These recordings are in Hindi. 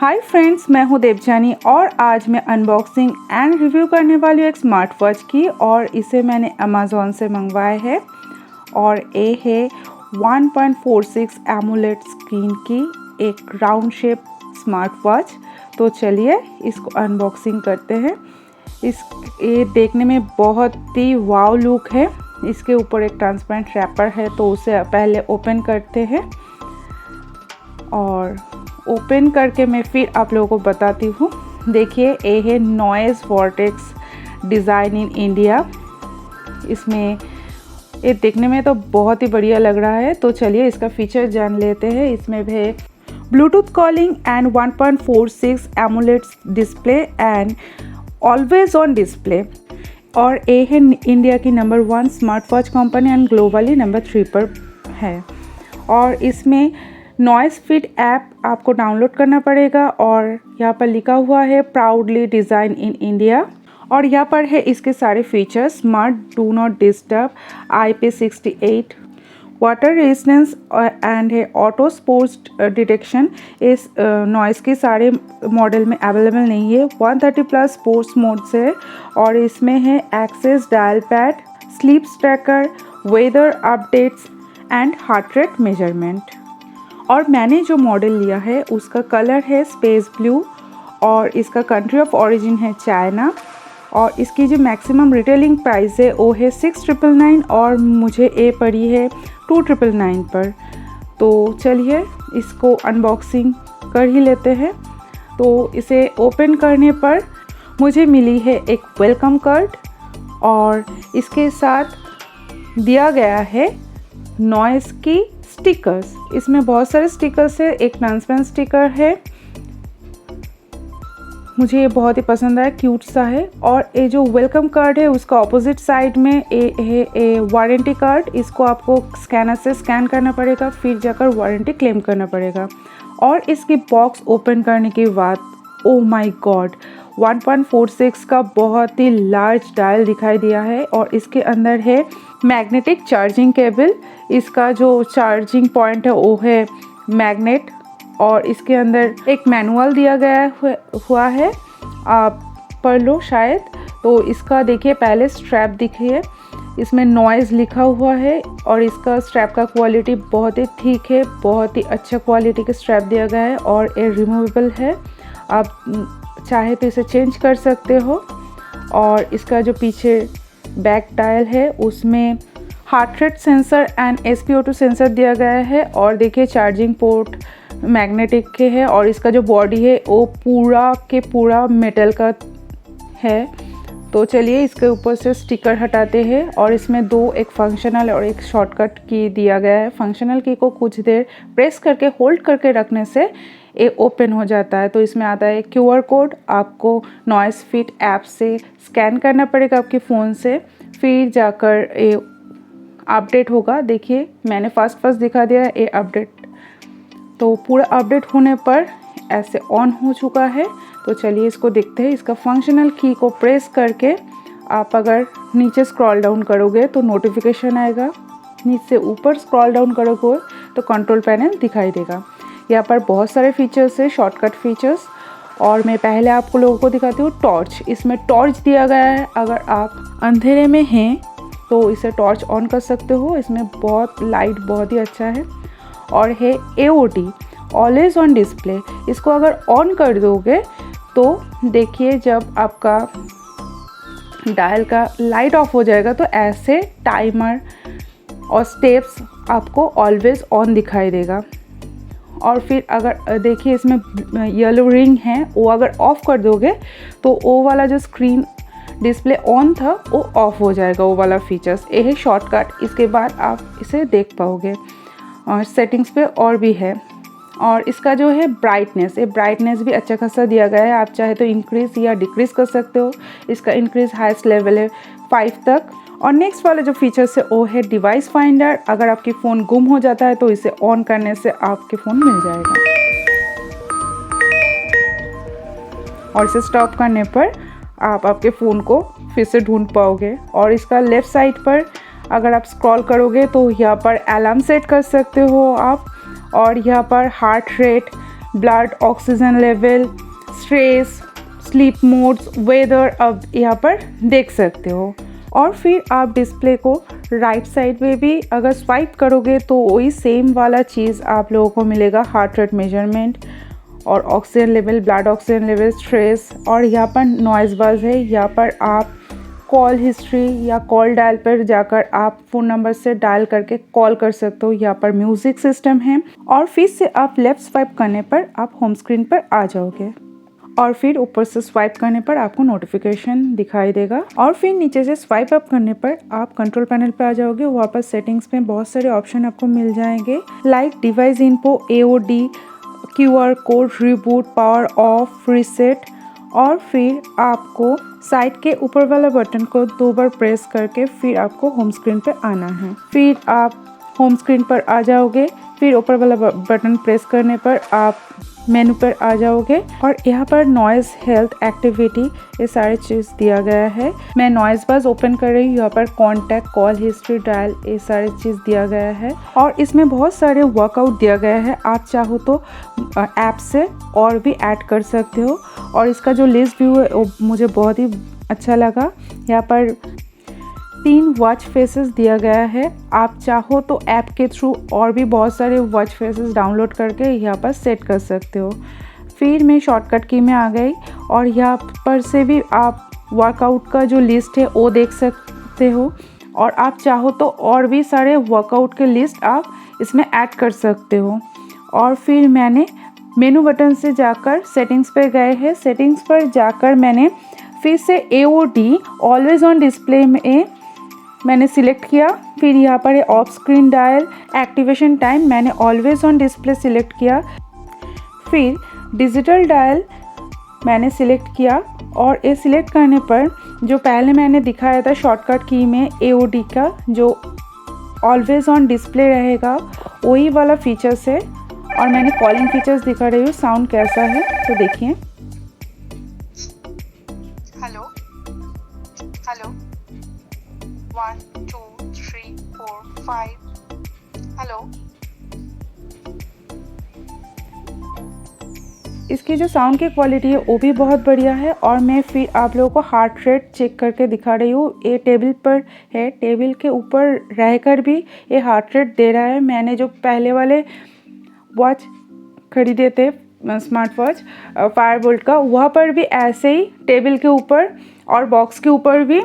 हाय फ्रेंड्स, मैं हूं देवजानी और आज मैं अनबॉक्सिंग एंड रिव्यू करने वाली हूँ एक स्मार्ट वॉच की। और इसे मैंने अमेज़ॉन से मंगवाया है और ये है 1.46 एमोलेड स्क्रीन की एक राउंड शेप स्मार्ट वॉच। तो चलिए इसको अनबॉक्सिंग करते हैं। ये देखने में बहुत ही वाव लुक है। इसके ऊपर एक ट्रांसपेरेंट रैपर है, तो उसे पहले ओपन करते हैं और ओपन करके मैं फिर आप लोगों को बताती हूँ। देखिए, ये है noise vortex design in India. इसमें ये देखने में तो बहुत ही बढ़िया लग रहा है। तो चलिए इसका फीचर जान लेते हैं। इसमें भी Bluetooth calling and 1.46 AMOLED display and always on display. और ये है इंडिया की number 1 smart watch company and globally number 3 पर है। और इसमें नॉइज़ फिट ऐप आपको डाउनलोड करना पड़ेगा और यहाँ पर लिखा हुआ है प्राउडली डिज़ाइन इन इंडिया। और यहाँ पर है इसके सारे features: smart do not disturb, IP68, water resistance and है ऑटो स्पोर्ट्स डिटेक्शन। इस नॉइज़ के सारे मॉडल में अवेलेबल नहीं है। 130+ स्पोर्ट्स मोड से। और इसमें है access dial pad, sleep tracker, weather updates and heart rate measurement. और मैंने जो मॉडल लिया है उसका कलर है स्पेस ब्लू और इसका कंट्री ऑफ ओरिजिन है चाइना। और इसकी जो मैक्सिमम रिटेलिंग प्राइस है वो है 6,999 और मुझे ये पड़ी है 2,999 पर। तो चलिए इसको अनबॉक्सिंग कर ही लेते हैं। तो इसे ओपन करने पर मुझे मिली है एक वेलकम कार्ड और इसके साथ दिया गया है नॉइज़ की स्टिकर्स। इसमें बहुत सारे स्टिकर्स है, एक ट्रांसपेरेंट स्टिकर है, मुझे ये बहुत ही पसंद आया, क्यूट सा है। और ये जो वेलकम कार्ड है उसका ऑपोजिट साइड में ए वारंटी कार्ड। इसको आपको स्कैनर से स्कैन करना पड़ेगा, फिर जाकर वारंटी क्लेम करना पड़ेगा। और इसकी बॉक्स ओपन करने के बाद ओ माय गॉड, 1.46 का बहुत ही लार्ज डायल दिखाई दिया है। और इसके अंदर है मैग्नेटिक चार्जिंग केबल। इसका जो चार्जिंग पॉइंट है वो है मैग्नेट। और इसके अंदर एक मैनुअल दिया गया हुआ है, आप पढ़ लो शायद। तो इसका देखिए पहले स्ट्रैप दिखिए, इसमें नॉइज़ लिखा हुआ है और इसका स्ट्रैप का क्वालिटी बहुत ही ठीक है, बहुत ही अच्छा क्वालिटी का स्ट्रैप दिया गया है। और ये रिमूवेबल है, आप चाहे तो इसे चेंज कर सकते हो। और इसका जो पीछे बैक डायल है उसमें heart rate sensor and SpO2 sensor दिया गया है। और देखिए चार्जिंग पोर्ट मैग्नेटिक के है और इसका जो बॉडी है वो पूरा के पूरा मेटल का है। तो चलिए इसके ऊपर से स्टिकर हटाते हैं। और इसमें दो, एक फंक्शनल और एक शॉर्टकट की दिया गया है। फंक्शनल की को कुछ देर प्रेस करके होल्ड करके रखने से ये ओपन हो जाता है। तो इसमें आता है QR कोड, आपको नॉइज़ फिट ऐप से स्कैन करना पड़ेगा आपके फ़ोन से, फिर जाकर ये अपडेट होगा। देखिए मैंने फर्स्ट दिखा दिया ये अपडेट। तो पूरा अपडेट होने पर ऐसे ऑन हो चुका है। तो चलिए इसको देखते हैं। इसका फंक्शनल की को प्रेस करके आप अगर नीचे स्क्रॉल डाउन करोगे तो नोटिफिकेशन आएगा, नीचे ऊपर स्क्रॉल डाउन करोगे तो कंट्रोल पैनल दिखाई देगा। यहाँ पर बहुत सारे फीचर्स है, शॉर्टकट फीचर्स। और मैं पहले आपको लोगों को दिखाती हूँ टॉर्च। इसमें टॉर्च दिया गया है, अगर आप अंधेरे में हैं तो इसे टॉर्च ऑन कर सकते हो। इसमें बहुत लाइट बहुत ही अच्छा है। और है AOD ऑलवेज ऑन डिस्प्ले। इसको अगर ऑन कर दोगे तो देखिए जब आपका डायल का लाइट ऑफ हो जाएगा तो ऐसे टाइमर और स्टेप्स आपको ऑलवेज ऑन दिखाई देगा। और फिर अगर देखिए इसमें येलो रिंग है, वो अगर ऑफ कर दोगे तो वो वाला जो स्क्रीन डिस्प्ले ऑन था वो ऑफ हो जाएगा, वो वाला फीचर्स। ये है शॉर्टकट, इसके बाद आप इसे देख पाओगे। और सेटिंग्स पे और भी है। और इसका जो है ब्राइटनेस, ये ब्राइटनेस भी अच्छा खासा दिया गया है, आप चाहे तो इंक्रीज़ या डिक्रीज़ कर सकते हो। इसका इंक्रीज़ हाईएस्ट लेवल है 5 तक। और नेक्स्ट वाला जो फीचर्स है वो है डिवाइस फाइंडर। अगर आपकी फ़ोन गुम हो जाता है तो इसे ऑन करने से आपके फ़ोन मिल जाएगा और इसे स्टॉप करने पर आप आपके फ़ोन को फिर से ढूंढ पाओगे। और इसका लेफ़्ट साइड पर अगर आप स्क्रॉल करोगे तो यहाँ पर अलार्म सेट कर सकते हो आप। और यहाँ पर heart rate, blood oxygen level, stress, sleep modes, weather अब यहाँ पर देख सकते हो। और फिर आप डिस्प्ले को राइट साइड में भी अगर स्वाइप करोगे तो वही सेम वाला चीज़ आप लोगों को मिलेगा, हार्ट रेट मेजरमेंट और oxygen level, blood oxygen level, stress. और यहाँ पर नॉइज़ बज़ है, यहाँ पर आप कॉल हिस्ट्री या कॉल डायल पर जाकर आप फ़ोन नंबर से डायल करके कॉल कर सकते हो। यहाँ पर म्यूज़िक सिस्टम है और फिर से आप लेफ़्ट स्वाइप करने पर आप होम स्क्रीन पर आ जाओगे और फिर ऊपर से स्वाइप करने पर आपको नोटिफिकेशन दिखाई देगा और फिर नीचे से स्वाइप अप करने पर आप कंट्रोल पैनल पे आ जाओगे। वहाँ पर सेटिंग्स में बहुत सारे ऑप्शन आपको मिल जाएंगे, like device info, AOD, QR code, reboot, power of, reset. और फिर आपको साइड के ऊपर वाला बटन को 2 बार प्रेस करके फिर आपको होम स्क्रीन पे आना है। फिर आप होम स्क्रीन पर आ जाओगे, फिर ऊपर वाला बटन प्रेस करने पर आप मेनू पर आ जाओगे और यहाँ पर नॉइज़, हेल्थ, एक्टिविटी ये सारी चीज़ दिया गया है। मैं नॉइज़ बज़ ओपन कर रही हूँ। यहाँ पर कॉन्टैक्ट, कॉल हिस्ट्री, डायल ये सारी चीज़ दिया गया है और इसमें बहुत सारे वर्कआउट दिया गया है। आप चाहो तो ऐप से और भी ऐड कर सकते हो और इसका जो लिस्ट व्यू है वो मुझे बहुत ही अच्छा लगा। यहाँ पर 3 वॉच फेसेस दिया गया है। आप चाहो तो ऐप के थ्रू और भी बहुत सारे वॉच फेसेस डाउनलोड करके यहाँ पर सेट कर सकते हो। फिर मैं शॉर्टकट की में आ गई और यहाँ पर से भी आप वर्कआउट का जो लिस्ट है वो देख सकते हो और आप चाहो तो और भी सारे वर्कआउट के लिस्ट आप इसमें ऐड कर सकते हो। और फिर मैंने मेनू बटन से जाकर सेटिंग्स पर गए हैं। सेटिंग्स पर जाकर मैंने फिर से AOD, ऑलवेज ऑन डिस्प्ले में मैंने सिलेक्ट किया। फिर यहाँ पर of screen dial, activation time मैंने ऑलवेज ऑन डिस्प्ले सिलेक्ट किया। फिर डिजिटल डायल मैंने सिलेक्ट किया और ये सिलेक्ट करने पर जो पहले मैंने दिखाया था शॉर्टकट की में AOD का जो ऑलवेज ऑन डिस्प्ले रहेगा वही वाला फीचर्स है और मैंने कॉलिंग फीचर्स दिखा रही हूँ। साउंड कैसा है तो देखिए। Hello hello 1 2 3 4 5 hello. इसकी जो साउंड की क्वालिटी है वो भी बहुत बढ़िया है और मैं फिर आप लोगों को हार्ट रेट चेक करके दिखा रही हूँ। ये टेबल पर है, टेबल के ऊपर रहकर भी ये हार्ट रेट दे रहा है। मैंने जो पहले वाले वॉच खरीदे थे स्मार्ट वॉच फायरबोल्ट का, वहाँ पर भी ऐसे ही टेबल के ऊपर और बॉक्स के ऊपर भी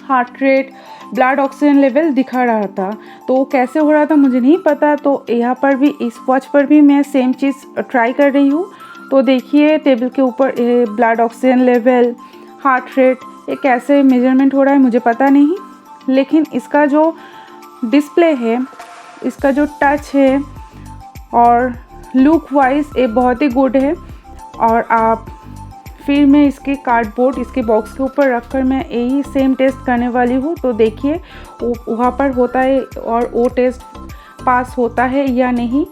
heart rate, blood oxygen level दिखा रहा था। तो वो कैसे हो रहा था मुझे नहीं पता, तो यहाँ पर भी इस वॉच पर भी मैं सेम चीज़ ट्राई कर रही हूँ। तो देखिए टेबल के ऊपर blood oxygen level, heart rate ये कैसे मेजरमेंट हो रहा है मुझे पता नहीं, लेकिन इसका जो डिस्प्ले है, इसका जो टच है और लुक वाइज ये बहुत ही गुड है। और आप फिर मैं इसके कार्डबोर्ड, इसके बॉक्स के ऊपर रखकर मैं यही सेम टेस्ट करने वाली हूँ। तो देखिए वहाँ पर होता है और वो टेस्ट पास होता है या नहीं।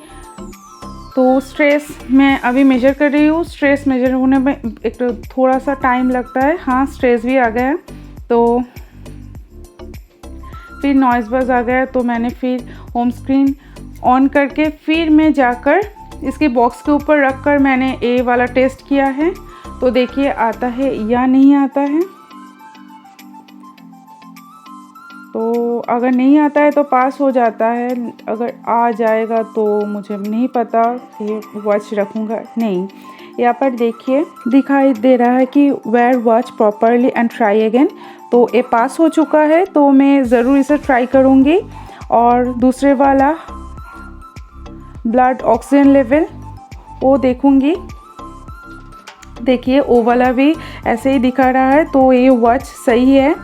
तो स्ट्रेस मैं अभी मेजर कर रही हूँ। स्ट्रेस मेजर होने में एक थोड़ा सा टाइम लगता है। हाँ, स्ट्रेस भी आ गया। तो फिर नॉइज़ बज़ आ गया। तो मैंने फिर होम स्क्रीन ऑन करके फिर मैं जाकर इसके बॉक्स के ऊपर रखकर मैंने ये वाला टेस्ट किया है। तो देखिए आता है या नहीं आता है। तो अगर नहीं आता है तो पास हो जाता है, अगर आ जाएगा तो मुझे नहीं पता, ये वॉच रखूँगा नहीं। यहाँ पर देखिए दिखाई दे रहा है कि wear watch properly and try again. तो ये पास हो चुका है, तो मैं ज़रूर इसे ट्राई करूँगी। और दूसरे वाला ब्लड ऑक्सीजन लेवल वो देखूँगी। देखिए वो वाला भी ऐसे ही दिखा रहा है, तो ये वॉच सही है।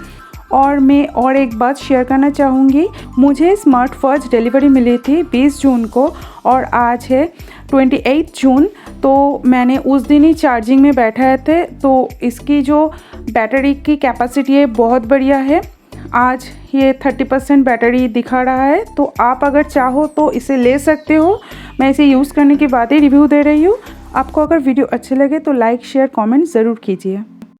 और मैं और एक बात शेयर करना चाहूँगी। मुझे स्मार्ट वॉच डिलीवरी मिली थी 20 जून को और आज है 28 जून। तो मैंने उस दिन ही चार्जिंग में बैठाए थे, तो इसकी जो बैटरी की कैपेसिटी है बहुत बढ़िया है। आज ये 30% बैटरी दिखा रहा है। तो आप अगर चाहो तो इसे ले सकते हो। मैं इसे यूज़ करने के बाद ही रिव्यू दे रही हूँ। आपको अगर वीडियो अच्छे लगे तो लाइक, शेयर, कमेंट ज़रूर कीजिए।